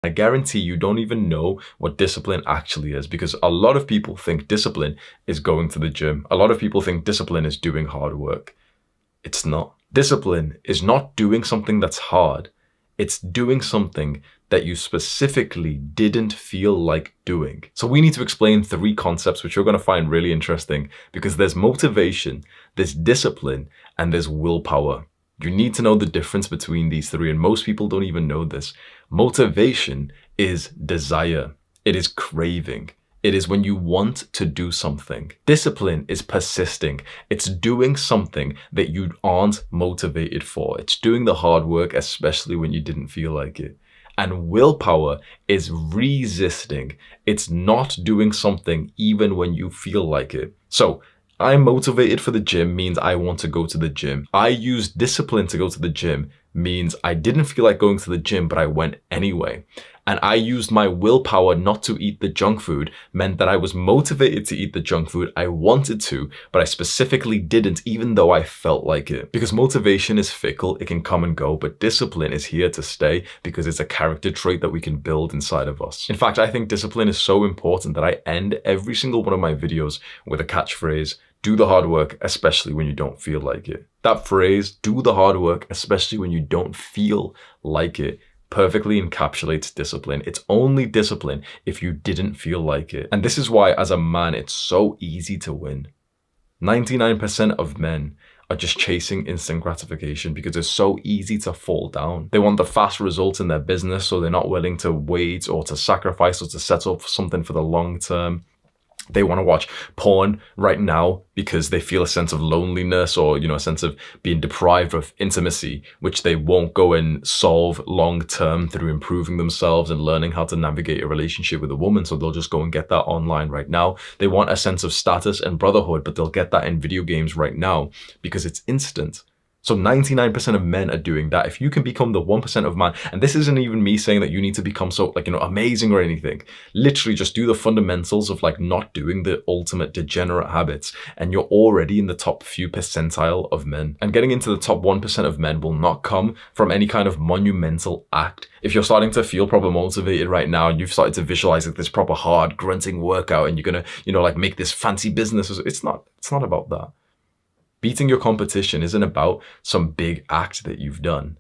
I guarantee you don't even know what discipline actually is, because a lot of people think discipline is going to the gym. A lot of people think discipline is doing hard work. It's not. Discipline is not doing something that's hard. It's doing something that you specifically didn't feel like doing. So we need to explain 3 concepts which you're going to find really interesting, because there's motivation, there's discipline, and there's willpower. You need to know the difference between these 3, and most people don't even know this. Motivation is desire. It is craving. It is when you want to do something. Discipline is persisting. It's doing something that you aren't motivated for. It's doing the hard work, especially when you didn't feel like it. And willpower is resisting. It's not doing something even when you feel like it. So I'm motivated for the gym means I want to go to the gym. I use discipline to go to the gym means I didn't feel like going to the gym, but I went anyway. And I used my willpower not to eat the junk food, meant that I was motivated to eat the junk food. I wanted to, but I specifically didn't, even though I felt like it. Because motivation is fickle, it can come and go, but discipline is here to stay because it's a character trait that we can build inside of us. In fact, I think discipline is so important that I end every single one of my videos with a catchphrase: do the hard work, especially when you don't feel like it. That phrase, do the hard work, especially when you don't feel like it, perfectly encapsulates discipline. It's only discipline if you didn't feel like it. And this is why, as a man, it's so easy to win. 99% of men are just chasing instant gratification because it's so easy to fall down. They want the fast results in their business, so they're not willing to wait or to sacrifice or to set up something for the long term. They want to watch porn right now because they feel a sense of loneliness or, a sense of being deprived of intimacy, which they won't go and solve long term through improving themselves and learning how to navigate a relationship with a woman. So they'll just go and get that online right now. They want a sense of status and brotherhood, but they'll get that in video games right now because it's instant. So 99% of men are doing that. If you can become the 1% of man, and this isn't even me saying that you need to become so amazing or anything. Literally just do the fundamentals of not doing the ultimate degenerate habits, and you're already in the top few percentile of men. And getting into the top 1% of men will not come from any kind of monumental act. If you're starting to feel proper motivated right now and you've started to visualize this proper hard grunting workout and you're gonna make this fancy business, it's not about that. Beating your competition isn't about some big act that you've done.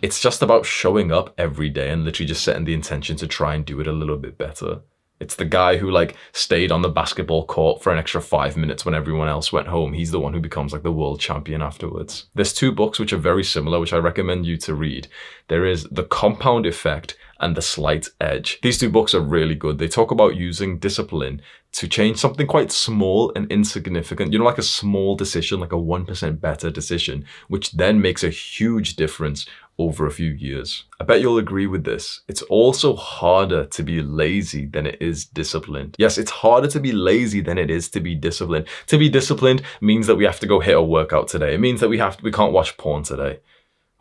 It's just about showing up every day and literally just setting the intention to try and do it a little bit better. It's the guy who stayed on the basketball court for an extra 5 minutes when everyone else went home. He's the one who becomes the world champion afterwards. There's 2 books which are very similar, which I recommend you to read. There is The Compound Effect and The Slight Edge. These 2 books are really good. They talk about using discipline to change something quite small and insignificant, like a small decision, like a 1% better decision, which then makes a huge difference over a few years. I bet you'll agree with this. It's also harder to be lazy than it is disciplined. Yes, it's harder to be lazy than it is to be disciplined. To be disciplined means that we have to go hit a workout today. It means that we can't watch porn today.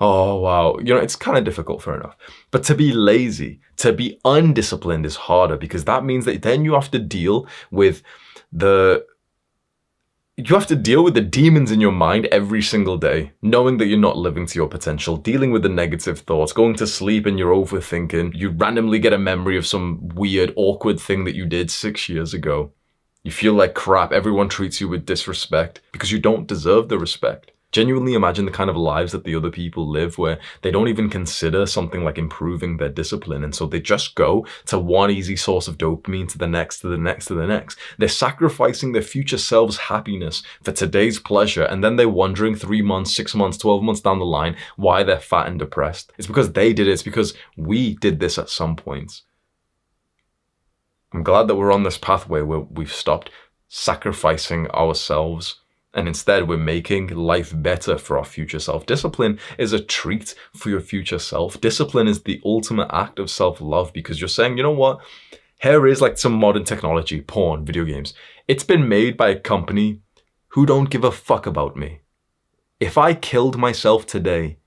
Oh, wow. It's kind of difficult, fair enough. But to be lazy, to be undisciplined is harder, because that means that then you have to deal with the demons in your mind every single day, knowing that you're not living to your potential, dealing with the negative thoughts, going to sleep and you're overthinking. You randomly get a memory of some weird, awkward thing that you did 6 years ago. You feel like crap. Everyone treats you with disrespect because you don't deserve the respect. Genuinely imagine the kind of lives that the other people live where they don't even consider something like improving their discipline. And so they just go to one easy source of dopamine to the next, to the next, to the next. They're sacrificing their future selves' happiness for today's pleasure. And then they're wondering 3 months, 6 months, 12 months down the line why they're fat and depressed. It's because they did it. It's because we did this at some point. I'm glad that we're on this pathway where we've stopped sacrificing ourselves, and instead we're making life better for our future self. Discipline is a treat for your future self. Discipline is the ultimate act of self-love, because you're saying, you know what? Here is some modern technology, porn, video games. It's been made by a company who don't give a fuck about me. If I killed myself today,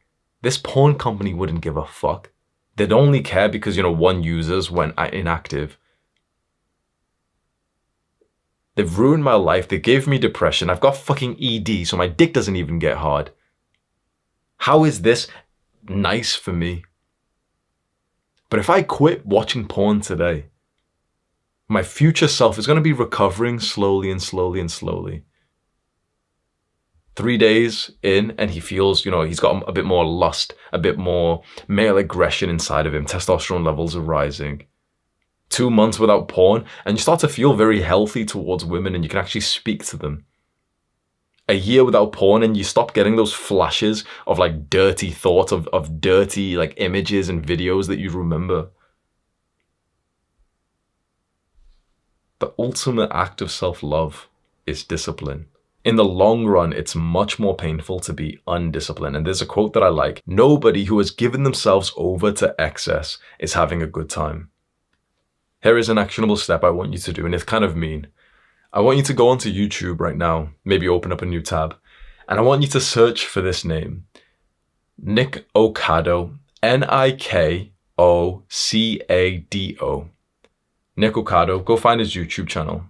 this porn company wouldn't give a fuck. They'd only care because, one user's went inactive. They've ruined my life. They gave me depression. I've got fucking ED, so my dick doesn't even get hard. How is this nice for me? But if I quit watching porn today, my future self is going to be recovering slowly and slowly and slowly. 3 days in and he feels, he's got a bit more lust, a bit more male aggression inside of him. Testosterone levels are rising. 2 months without porn and you start to feel very healthy towards women and you can actually speak to them. A year without porn and you stop getting those flashes of like dirty thoughts, of dirty like images and videos that you remember. The ultimate act of self-love is discipline. In the long run, it's much more painful to be undisciplined. And there's a quote that I like: nobody who has given themselves over to excess is having a good time. Here is an actionable step I want you to do, and it's kind of mean. I want you to go onto YouTube right now, maybe open up a new tab, and I want you to search for this name, Nick Ocado, Nikocado. Nick Ocado, go find his YouTube channel.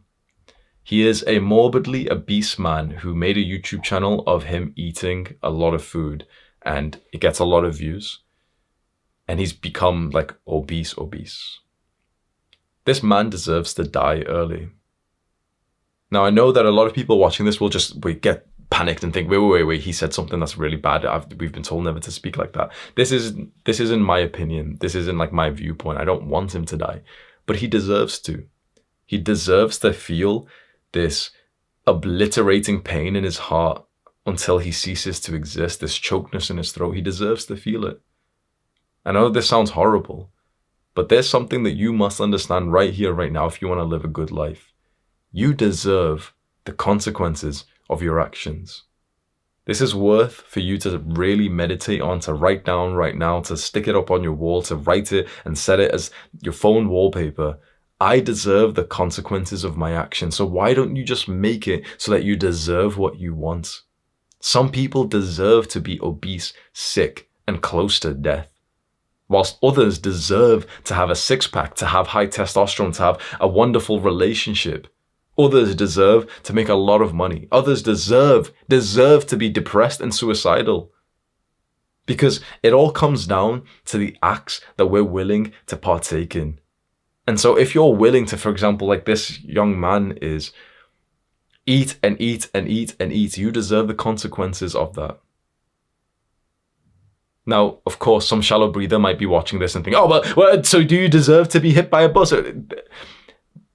He is a morbidly obese man who made a YouTube channel of him eating a lot of food, and it gets a lot of views. And he's become like obese. This man deserves to die early. Now, I know that a lot of people watching this will just get panicked and think, wait, he said something that's really bad. We've been told never to speak like that. This isn't my opinion. This isn't like my viewpoint. I don't want him to die, but he deserves to. He deserves to feel this obliterating pain in his heart until he ceases to exist, this chokeness in his throat. He deserves to feel it. I know this sounds horrible, but there's something that you must understand right here, right now, if you want to live a good life. You deserve the consequences of your actions. This is worth for you to really meditate on, to write down right now, to stick it up on your wall, to write it and set it as your phone wallpaper. I deserve the consequences of my actions. So why don't you just make it so that you deserve what you want? Some people deserve to be obese, sick, and close to death, whilst others deserve to have a six-pack, to have high testosterone, to have a wonderful relationship. Others deserve to make a lot of money. Others deserve to be depressed and suicidal. Because it all comes down to the acts that we're willing to partake in. And so if you're willing to, for example, like this young man is, eat and eat and eat and eat, you deserve the consequences of that. Now, of course, some shallow breather might be watching this and think, so do you deserve to be hit by a bus?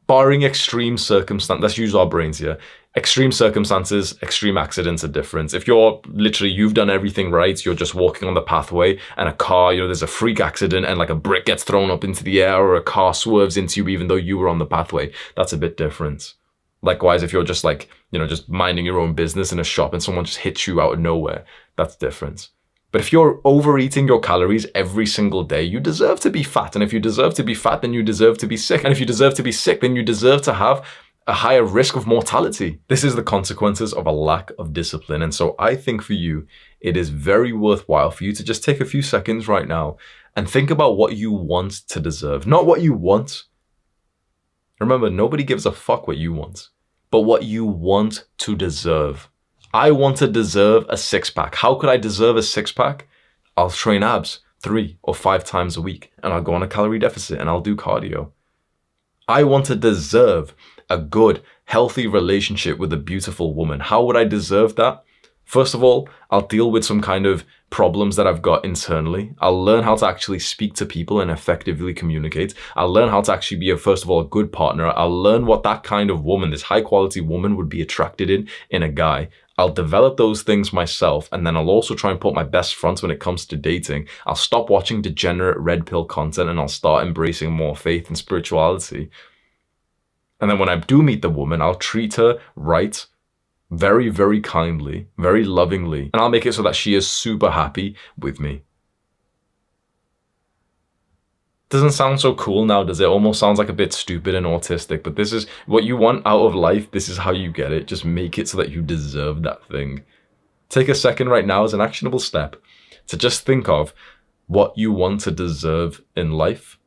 Barring extreme circumstances, let's use our brains here. Extreme circumstances, extreme accidents are different. If you've done everything right, you're just walking on the pathway and a car, there's a freak accident and like a brick gets thrown up into the air or a car swerves into you even though you were on the pathway, that's a bit different. Likewise, if you're just just minding your own business in a shop and someone just hits you out of nowhere, that's different. But if you're overeating your calories every single day, you deserve to be fat. And if you deserve to be fat, then you deserve to be sick. And if you deserve to be sick, then you deserve to have a higher risk of mortality. This is the consequences of a lack of discipline. And so I think for you, it is very worthwhile for you to just take a few seconds right now and think about what you want to deserve. Not what you want. Remember, nobody gives a fuck what you want, but what you want to deserve. I want to deserve a six-pack. How could I deserve a six-pack? I'll train abs 3 or 5 times a week, and I'll go on a calorie deficit, and I'll do cardio. I want to deserve a good, healthy relationship with a beautiful woman. How would I deserve that? First of all, I'll deal with some kind of problems that I've got internally. I'll learn how to actually speak to people and effectively communicate. I'll learn how to actually be, first of all, a good partner. I'll learn what that kind of woman, this high-quality woman, would be attracted in a guy. I'll develop those things myself, and then I'll also try and put my best front when it comes to dating. I'll stop watching degenerate red pill content and I'll start embracing more faith and spirituality. And then when I do meet the woman, I'll treat her right, very, very kindly, very lovingly, and I'll make it so that she is super happy with me. Doesn't sound so cool now, does it? Almost sounds like a bit stupid and autistic, but this is what you want out of life. This is how you get it. Just make it so that you deserve that thing. Take a second right now as an actionable step to just think of what you want to deserve in life.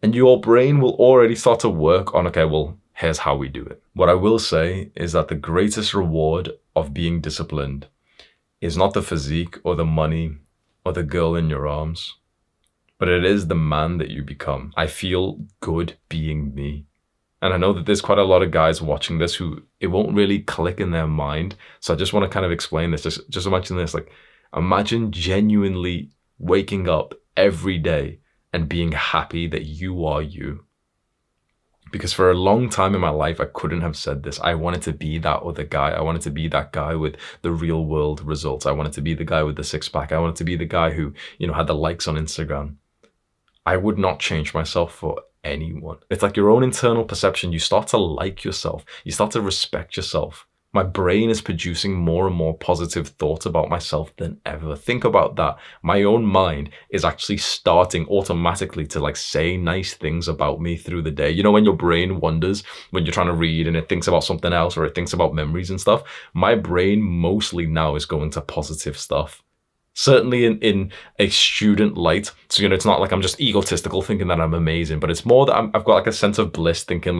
And your brain will already start to work on, okay, well, here's how we do it. What I will say is that the greatest reward of being disciplined is not the physique or the money or the girl in your arms, but but it is the man that you become. I feel good being me. And I know that there's quite a lot of guys watching this who it won't really click in their mind. So I just want to kind of explain this. Just imagine this. Like, imagine genuinely waking up every day and being happy that you are you. Because for a long time in my life, I couldn't have said this. I wanted to be that other guy. I wanted to be that guy with the real world results. I wanted to be the guy with the six pack. I wanted to be the guy who, had the likes on Instagram. I would not change myself for anyone. It's like your own internal perception. You start to like yourself. You start to respect yourself. My brain is producing more and more positive thoughts about myself than ever. Think about that. My own mind is actually starting automatically to say nice things about me through the day. When your brain wanders, when you're trying to read and it thinks about something else or it thinks about memories and stuff, my brain mostly now is going to positive stuff. Certainly in a student light. So, it's not like I'm just egotistical thinking that I'm amazing, but it's more that I've got a sense of bliss thinking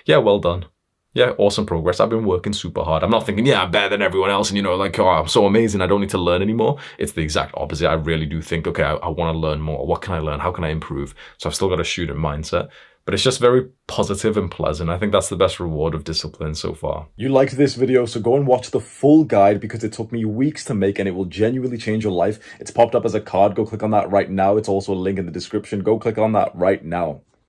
yeah, well done. Yeah, awesome progress. I've been working super hard. I'm not thinking, yeah, I'm better than everyone else. And, oh, I'm so amazing. I don't need to learn anymore. It's the exact opposite. I really do think, okay, I want to learn more. What can I learn? How can I improve? So I've still got a student mindset. But it's just very positive and pleasant. I think that's the best reward of discipline so far. You liked this video, so go and watch the full guide because it took me weeks to make and it will genuinely change your life. It's popped up as a card. Go click on that right now. It's also a link in the description. Go click on that right now.